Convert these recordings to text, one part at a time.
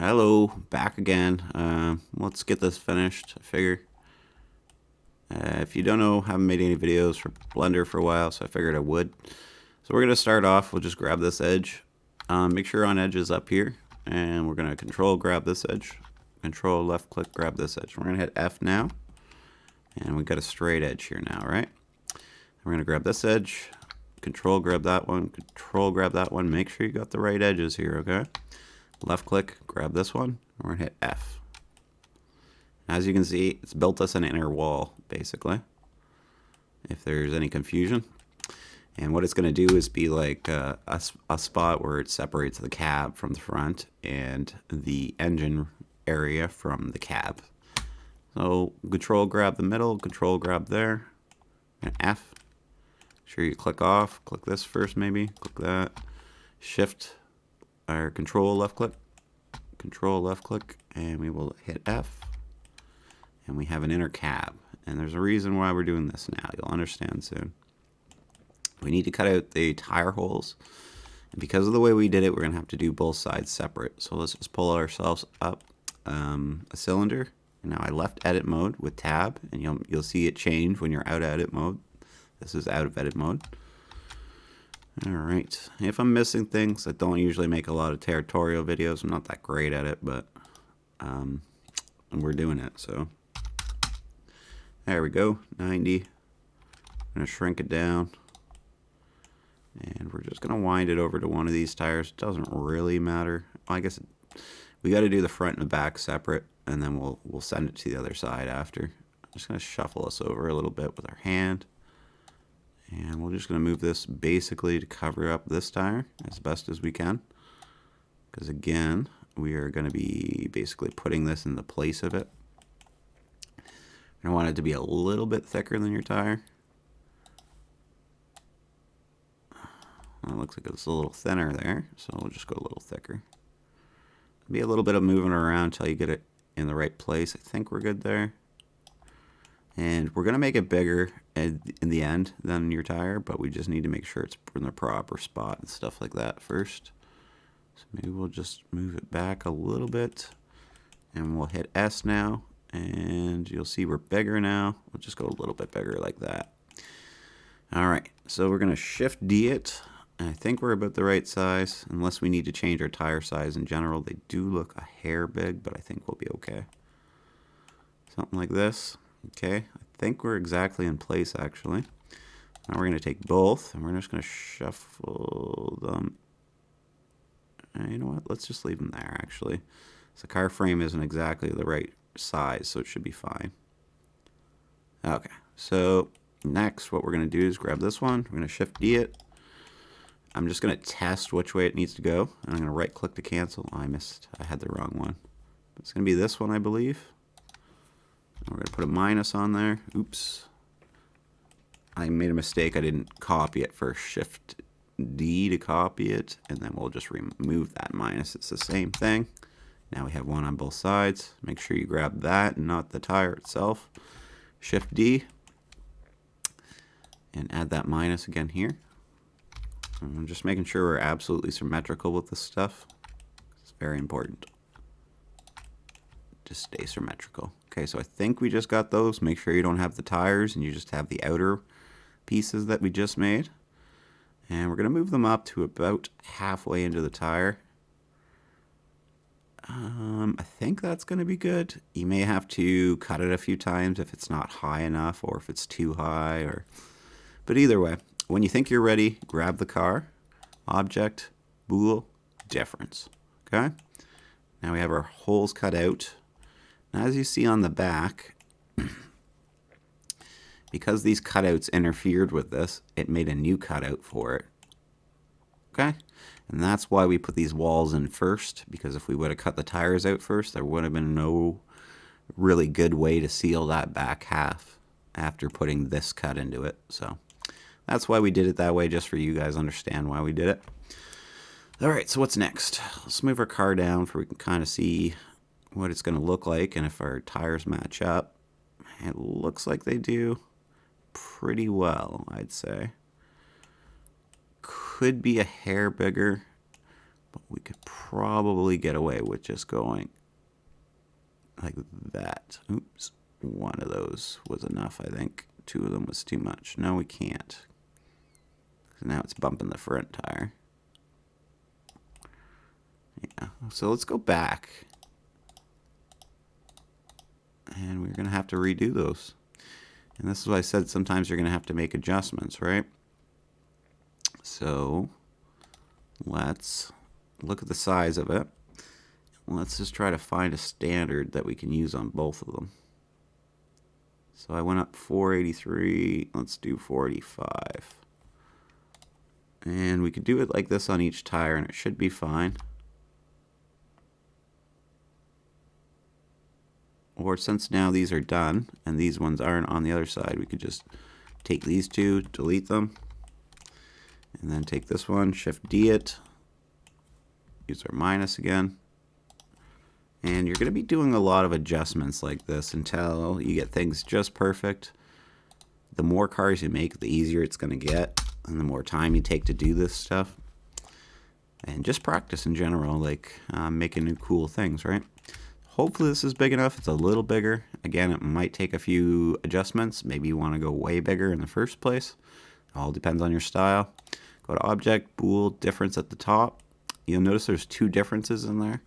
Hello, back again. Let's get this finished. I figure if you don't know, haven't made any videos for Blender for a while, so I figured I would. So we're gonna start off. We'll just grab this edge. Make sure on edge is up here, and we're gonna control grab this edge. Control left click grab this edge. We're gonna hit F now, and we got a straight edge here now, right? We're gonna grab this edge. Control grab that one. Control grab that one. Make sure you got the right edges here, okay? Left click, grab this one, we're gonna hit F. As you can see, it's built us an inner wall, basically, if there's any confusion. And what it's gonna do is be like a spot where it separates the cab from the front and the engine area from the cab. So control grab the middle, control grab there, and F. Make sure you click off, click this first maybe, click that, shift or control left click, and we will hit F, and we have an inner cab. And there's a reason why we're doing this now. You'll understand soon. We need to cut out the tire holes, and because of the way we did it, we're gonna have to do both sides separate. So let's just pull ourselves up a cylinder. And now I left edit mode with tab, and you'll see it change when you're out of edit mode. This is out of edit mode. Alright, if I'm missing things, I don't usually make a lot of territorial videos. I'm not that great at it, but we're doing it, so. There we go, 90. I'm going to shrink it down. And we're just going to wind it over to one of these tires. It doesn't really matter. I guess we got to do the front and the back separate, and then we'll send it to the other side after. I'm just going to shuffle us over a little bit with our hand. And we're just going to move this basically to cover up this tire as best as we can. Because again, we are going to be basically putting this in the place of it. I want it to be a little bit thicker than your tire. Well, it looks like it's a little thinner there, so we'll just go a little thicker. Be a little bit of moving around until you get it in the right place. I think we're good there. And we're going to make it bigger in the end than your tire, but we just need to make sure it's in the proper spot and stuff like that first. So maybe we'll just move it back a little bit, and we'll hit S now, and you'll see we're bigger now. We'll just go a little bit bigger like that. Alright, so we're going to Shift D it, and I think we're about the right size, unless we need to change our tire size in general. They do look a hair big, but I think we'll be okay. Something like this. Okay, I think we're exactly in place actually. Now we're going to take both, and we're just going to shuffle them. And you know what? Let's just leave them there actually. So the car frame isn't exactly the right size, so it should be fine. Okay, so next what we're going to do is grab this one. We're going to Shift D it. I'm just going to test which way it needs to go. And I'm going to right click to cancel. Oh, I had the wrong one. It's going to be this one, I believe. We're going to put a minus on there. Oops. I made a mistake. I didn't copy it first. Shift D to copy it, and then we'll just remove that minus. It's the same thing. Now we have one on both sides. Make sure you grab that and not the tire itself. Shift D, and add that minus again here. I'm just making sure we're absolutely symmetrical with this stuff. It's very important. Just stay symmetrical. Okay, so I think we just got those. Make sure you don't have the tires and you just have the outer pieces that we just made. And we're going to move them up to about halfway into the tire. I think that's going to be good. You may have to cut it a few times if it's not high enough or if it's too high. But either way, when you think you're ready, grab the car, object, bool, difference. Okay? Now we have our holes cut out. As you see on the back, because these cutouts interfered with this, it made a new cutout for it. Okay? And that's why we put these walls in first, because if we would have cut the tires out first, there would have been no really good way to seal that back half after putting this cut into it. So that's why we did it that way, just for you guys to understand why we did it. Alright, so what's next? Let's move our car down so we can kind of see what it's going to look like, and if our tires match up. It looks like they do pretty well, I'd say. Could be a hair bigger, But we could probably get away with just going like that. Oops. One of those was enough, I think. Two of them was too much. No, we can't. So now it's bumping the front tire. Yeah. So let's go back. And we're going to have to redo those. And this is why I said sometimes you're going to have to make adjustments, right? So let's look at the size of it. Let's just try to find a standard that we can use on both of them. So I went up 483. Let's do 485. And we could do it like this on each tire, and it should be fine. Or since now these are done, and these ones aren't on the other side, we could just take these two, delete them, and then take this one, Shift D it, use our minus again. And you're going to be doing a lot of adjustments like this until you get things just perfect. The more cars you make, the easier it's going to get, and the more time you take to do this stuff. And just practice in general, like making new cool things, right? Hopefully this is big enough. It's a little bigger. Again, it might take a few adjustments. Maybe you want to go way bigger in the first place. All depends on your style. Go to Object, Bool, Difference at the top. You'll notice there's two differences in there.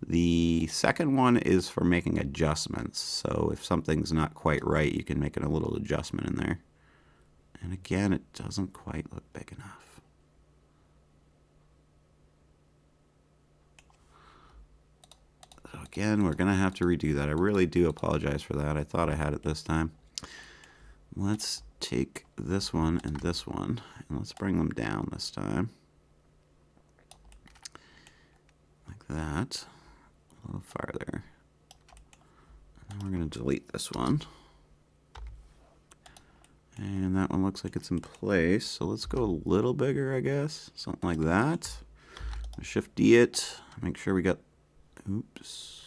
The second one is for making adjustments. So if something's not quite right, you can make a little adjustment in there. And again, it doesn't quite look big enough. So again, we're going to have to redo that. I really do apologize for that. I thought I had it this time. Let's take this one, and let's bring them down this time. Like that. A little farther. And then we're going to delete this one. And that one looks like it's in place. So let's go a little bigger, I guess. Something like that. Shift D it. Make sure we got... Oops.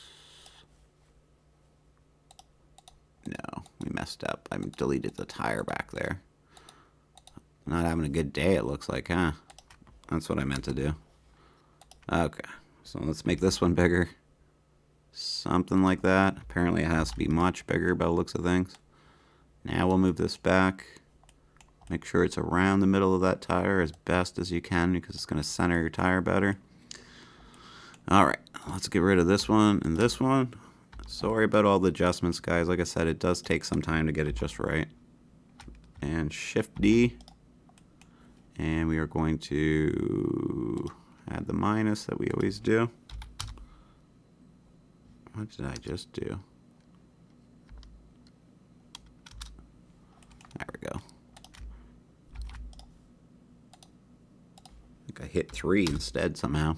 No, we messed up. I deleted the tire back there. Not having a good day, it looks like, huh? That's what I meant to do. Okay, so let's make this one bigger. Something like that. Apparently it has to be much bigger by the looks of things. Now we'll move this back. Make sure it's around the middle of that tire as best as you can because it's going to center your tire better. Alright, let's get rid of this one and this one. Sorry about all the adjustments, guys. Like I said, it does take some time to get it just right. And Shift D. And we are going to add the minus that we always do. What did I just do? There we go. I think I hit 3 instead somehow.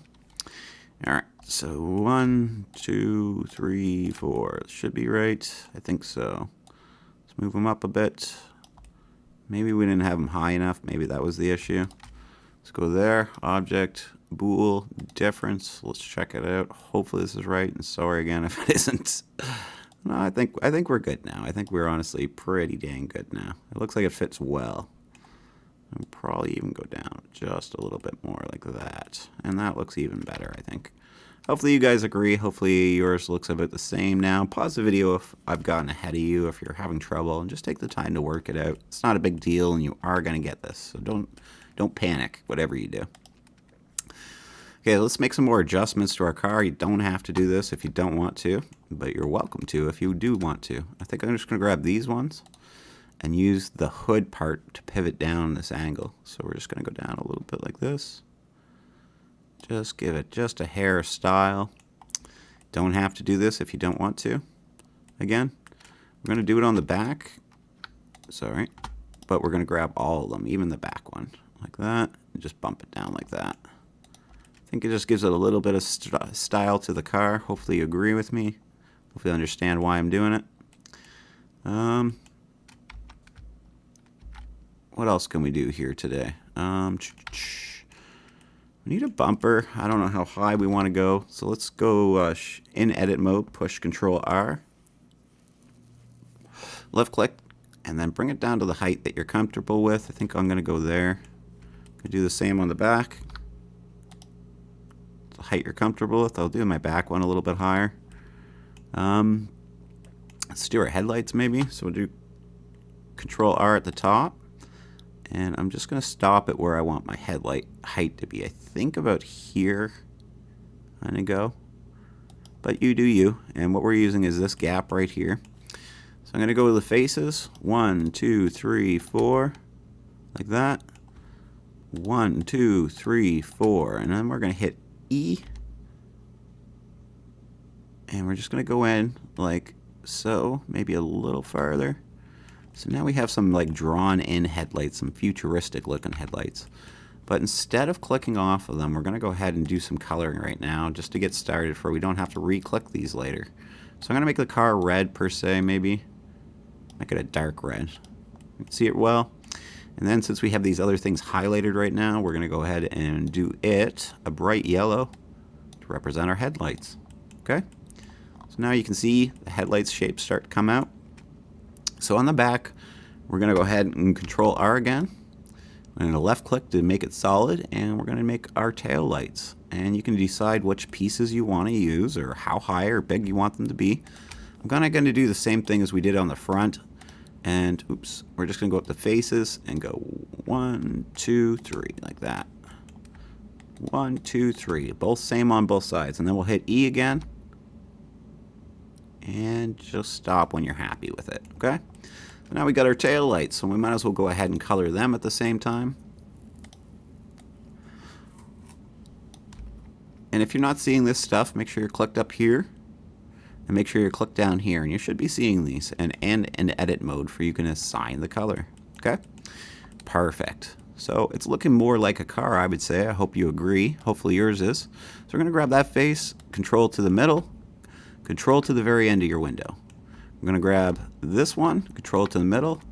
Alright, so 1, 2, 3, 4. Should be right. I think so. Let's move them up a bit. Maybe we didn't have them high enough. Maybe that was the issue. Let's go there. Object, Bool, Difference. Let's check it out. Hopefully this is right. And sorry again if it isn't. No, I think we're good now. I think we're honestly pretty dang good now. It looks like it fits well. I'll probably even go down just a little bit more like that. And that looks even better, I think. Hopefully you guys agree. Hopefully yours looks about the same now. Pause the video if I've gotten ahead of you, if you're having trouble, and just take the time to work it out. It's not a big deal, and you are going to get this. So don't panic, whatever you do. Okay, let's make some more adjustments to our car. You don't have to do this if you don't want to, but you're welcome to if you do want to. I think I'm just going to grab these ones and use the hood part to pivot down this angle. So we're just going to go down a little bit like this. Just give it just a hair of style. Don't have to do this if you don't want to. Again, we're going to do it on the back. Sorry. But we're going to grab all of them, even the back one, like that, and just bump it down like that. I think it just gives it a little bit of style to the car. Hopefully you agree with me. Hopefully you understand why I'm doing it. What else can we do here today? We need a bumper. I don't know how high we want to go. So let's go in edit mode, push Control R. Left click, and then bring it down to the height that you're comfortable with. I think I'm going to go there. Could do the same on the back. height you're comfortable with. I'll do my back one a little bit higher. Let's do our headlights maybe. So we'll do Control R at the top. And I'm just going to stop it where I want my headlight height to be. I think about here. I'm going to go. But you do you. And what we're using is this gap right here. So I'm going to go to the faces. 1, 2, 3, 4. Like that. 1, 2, 3, 4. And then we're going to hit E. And we're just going to go in like so. Maybe a little farther. So now we have some like drawn in headlights, some futuristic looking headlights. But instead of clicking off of them, we're going to go ahead and do some coloring right now just to get started for we don't have to re-click these later. So I'm going to make the car red per se maybe. Make it a dark red. You can see it well. And then since we have these other things highlighted right now, we're going to go ahead and do it a bright yellow to represent our headlights. Okay? So now you can see the headlights shapes start to come out. So on the back, we're going to go ahead and Control R again. We're going to left click to make it solid, and we're going to make our tail lights. And you can decide which pieces you want to use or how high or big you want them to be. I'm going to do the same thing as we did on the front. And oops, we're just going to go up the faces and go 1, 2, 3 like that. 1, 2, 3. Both same on both sides. And then we'll hit E again. And just stop when you're happy with it, okay? So now we got our tail lights, so we might as well go ahead and color them at the same time. And if you're not seeing this stuff, make sure you're clicked up here. And make sure you're clicked down here, and you should be seeing these. And in edit mode for you can assign the color, okay? Perfect. So it's looking more like a car, I would say. I hope you agree. Hopefully yours is. So we're going to grab that face, Control to the middle. Control to the very end of your window. I'm going to grab this one, Control to the middle,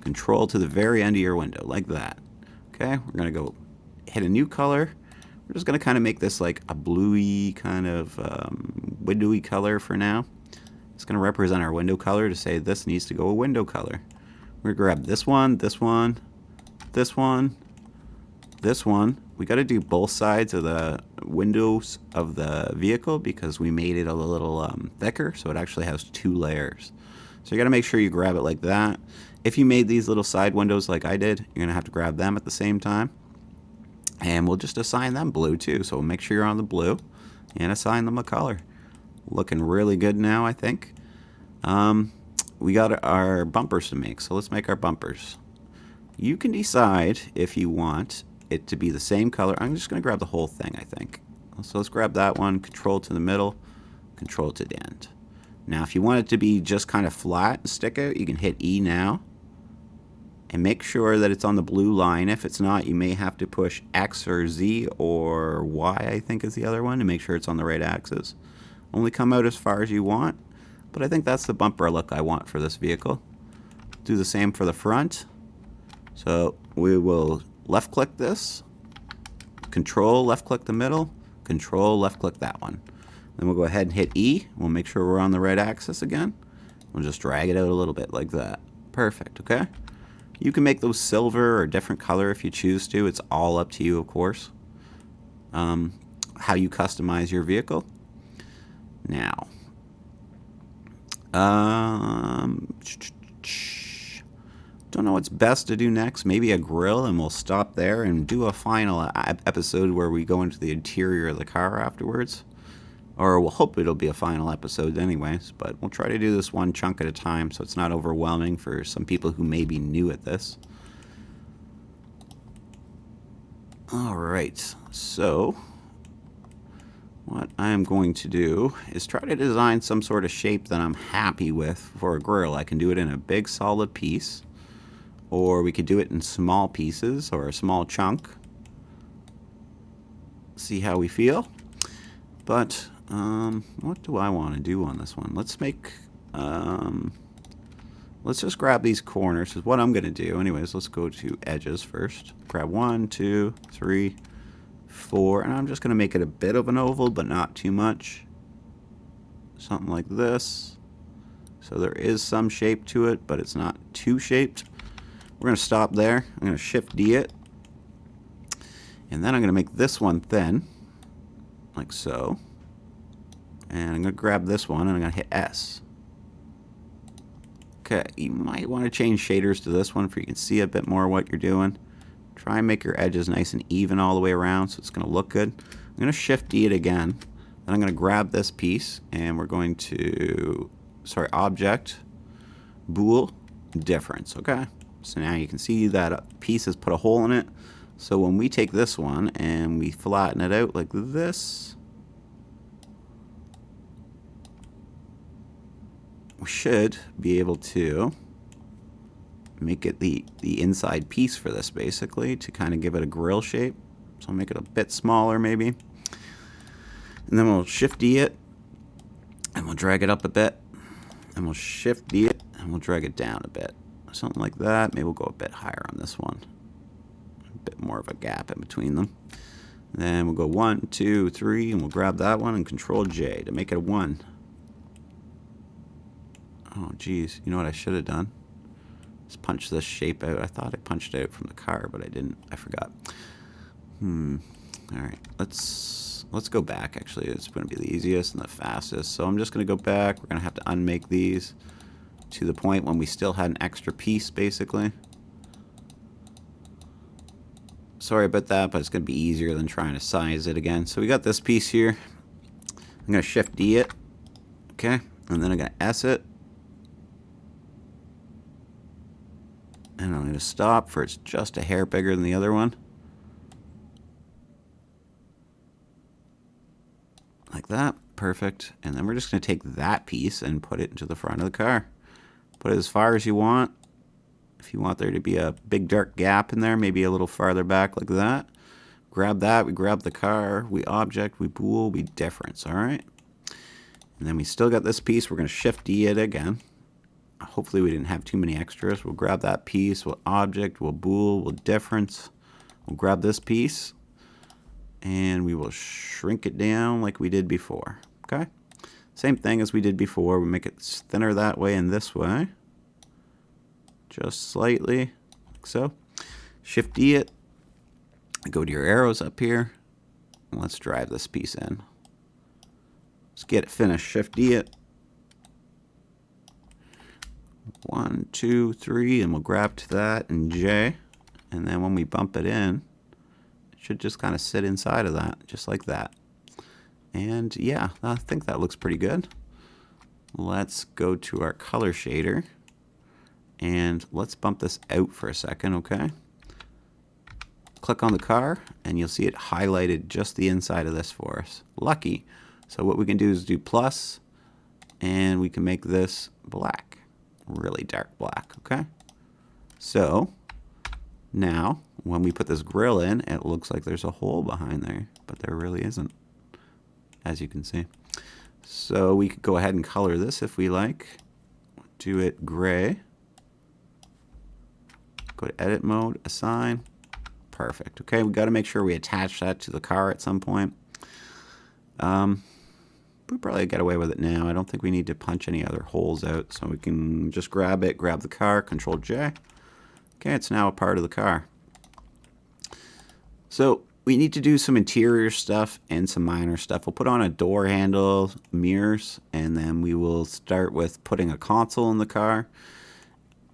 Control to the very end of your window, like that. Okay, we're going to go hit a new color. We're just going to kind of make this like a bluey kind of windowy color for now. It's going to represent our window color to say this needs to go a window color. We're going to grab this one, this one, this one, this one. We got to do both sides of the windows of the vehicle because we made it a little thicker, so it actually has 2 layers. So you got to make sure you grab it like that. If you made these little side windows like I did, you're going to have to grab them at the same time. And we'll just assign them blue too. So we'll make sure you're on the blue and assign them a color. Looking really good now, I think. We got our bumpers to make, so let's make our bumpers. You can decide if you want it to be the same color. I'm just going to grab the whole thing, I think. So let's grab that one, Control to the middle, Control to the end. Now if you want it to be just kind of flat and stick out, you can hit E now. And make sure that it's on the blue line. If it's not, you may have to push X or Z or Y, I think is the other one, to make sure it's on the right axis. Only come out as far as you want, but I think that's the bumper look I want for this vehicle. Do the same for the front. So we will left click this, Control left click the middle, Control left click that one. Then we'll go ahead and hit E. We'll make sure we're on the right axis again. We'll just drag it out a little bit like that. Perfect, okay? You can make those silver or different color if you choose to. It's all up to you, of course. How you customize your vehicle. Now, don't know what's best to do next. Maybe a grill, and we'll stop there and do a final episode where we go into the interior of the car afterwards. Or we'll hope it'll be a final episode anyways, but we'll try to do this one chunk at a time so it's not overwhelming for some people who may be new at this. Alright, so what I'm going to do is try to design some sort of shape that I'm happy with for a grill. I can do it in a big solid piece, or we could do it in small pieces or a small chunk. See how we feel. But what do I want to do on this one? Let's make let's just grab these corners is what I'm gonna do. Anyways, let's go to edges first. Grab 1, 2, 3, 4, and I'm just gonna make it a bit of an oval, but not too much. Something like this. So there is some shape to it, but it's not too shaped. We're gonna stop there. I'm gonna Shift D it, and then I'm gonna make this one thin. like so. And I'm going to grab this one and I'm going to hit S. Okay, you might want to change shaders to this one so you can see a bit more what you're doing. Try and make your edges nice and even all the way around so it's going to look good. I'm going to Shift D it again. Then I'm going to grab this piece and we're going to, Object, Bool, Difference. Okay, so now you can see that piece has put a hole in it. So when we take this one and we flatten it out like this, we should be able to make it the inside piece for this, basically, to kind of give it a grill shape. So I'll make it a bit smaller maybe. And then we'll Shift D it and we'll drag it up a bit. And we'll Shift D it and we'll drag it down a bit. Something like that. Maybe we'll go a bit higher on this one. A bit more of a gap in between them. Then we'll go 1, 2, 3, and we'll grab that one and Control J to make it a 1. Oh, geez. You know what I should have done? Just punch this shape out. I thought I punched it out from the car, but I didn't. I forgot. All right. Let's go back, actually. It's going to be the easiest and the fastest. So I'm just going to go back. We're going to have to unmake these to the point when we still had an extra piece, basically. Sorry about that, but it's going to be easier than trying to size it again. So we got this piece here. I'm going to Shift D it. Okay. And then I'm going to S it. And I'm going to stop for it's just a hair bigger than the other one. Like that. Perfect. And then we're just going to take that piece and put it into the front of the car. Put it as far as you want. If you want there to be a big dark gap in there, maybe a little farther back like that. Grab that. We grab the car. We Object. We Bool. We Difference. All right. And then we still got this piece. We're going to Shift D it again. Hopefully we didn't have too many extras. We'll grab that piece, we'll Object, we'll Bool, we'll Difference. We'll grab this piece and we will shrink it down like we did before. Okay? Same thing as we did before. We make it thinner that way and this way. Just slightly, like so. Shift D it. Go to your arrows up here. And let's drive this piece in. Let's get it finished. Shift D it. 1, 2, 3, and we'll grab to that and J. And then when we bump it in, it should just kind of sit inside of that, just like that. And yeah, I think that looks pretty good. Let's go to our color shader and let's bump this out for a second, okay? Click on the car and you'll see it highlighted just the inside of this for us. Lucky. So what we can do is do plus and we can make this black. Really dark black, okay? So now when we put this grill in, it looks like there's a hole behind there, but there really isn't, as you can see. So we could go ahead and color this if we like. Do it gray. Go to edit mode, assign. Perfect. Okay, we got to make sure we attach that to the car at some point. We probably get away with it now. I don't think we need to punch any other holes out, so we can just grab it, grab the car, Control J. Okay, it's now a part of the car. So we need to do some interior stuff and some minor stuff. We'll put on a door handle, mirrors, and then we will start with putting a console in the car,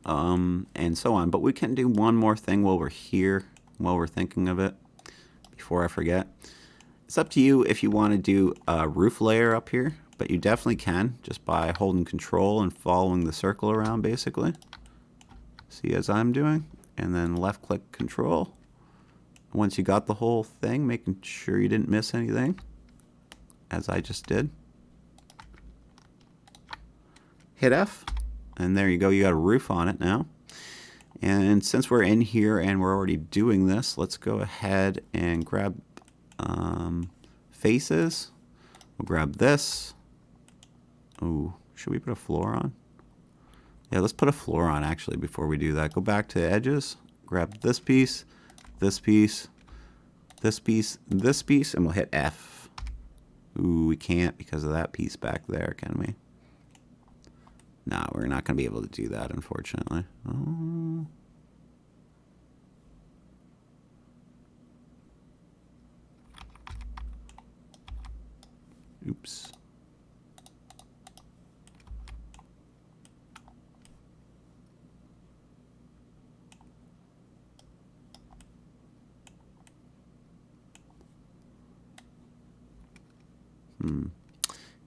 and so on. But we can do one more thing while we're here, while we're thinking of it, before I forget. It's up to you if you want to do a roof layer up here, but you definitely can just by holding Control and following the circle around, basically. See, as I'm doing, and then left click Control. Once you got the whole thing, making sure you didn't miss anything, as I just did. Hit F, and there you go. You got a roof on it now. And since we're in here and we're already doing this, let's go ahead and grab faces. We'll grab this. Ooh, should we put a floor on? Yeah, let's put a floor on actually before we do that. Go back to edges, grab this piece, this piece, this piece, this piece, and we'll hit F. Ooh, we can't because of that piece back there, can we? No, we're not going to be able to do that, unfortunately. Oh. Oops.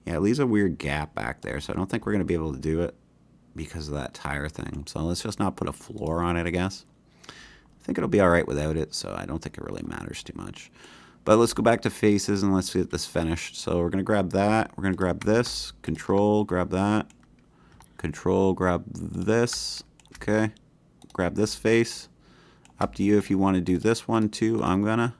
Yeah, it leaves a weird gap back there, so I don't think we're going to be able to do it because of that tire thing. So let's just not put a floor on it, I guess. I think it'll be all right without it, so I don't think it really matters too much. But let's go back to faces and let's get this finished. So we're going to grab that. We're going to grab this. Control, grab that. Control, grab this. Okay. Grab this face. Up to you if you want to do this one too. I'm going to.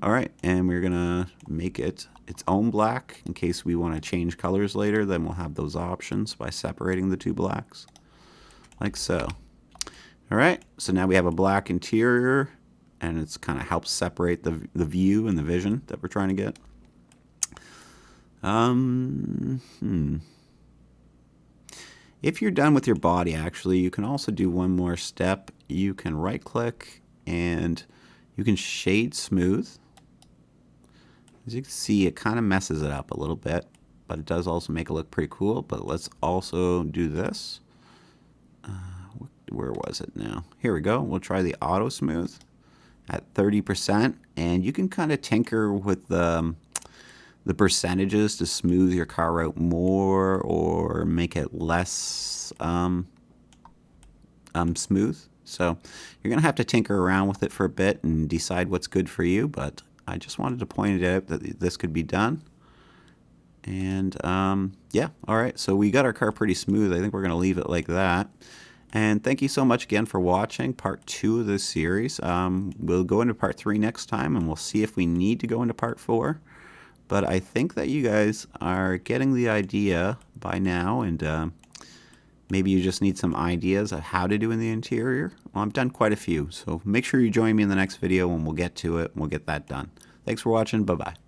All right, and we're gonna make it its own black in case we want to change colors later. Then we'll have those options by separating the two blacks, like so. All right, so now we have a black interior, and it's kind of helps separate the view and the vision that we're trying to get. If you're done with your body, actually, you can also do one more step. You can right-click and you can shade smooth. As you can see, it kind of messes it up a little bit, but it does also make it look pretty cool. But let's also do this. Where was it now? Here we go. We'll try the auto smooth at 30%, and you can kind of tinker with the percentages to smooth your car out more or make it less smooth. So you're going to have to tinker around with it for a bit and decide what's good for you, but I just wanted to point it out that this could be done. And yeah, all right, so we got our car pretty smooth. I think we're going to leave it like that. And thank you so much again for watching part 2 of this series. We'll go into part 3 next time, and we'll see if we need to go into part 4. But I think that you guys are getting the idea by now, and maybe you just need some ideas of how to do in the interior. Well, I've done quite a few, so make sure you join me in the next video and we'll get to it and we'll get that done. Thanks for watching. Bye-bye.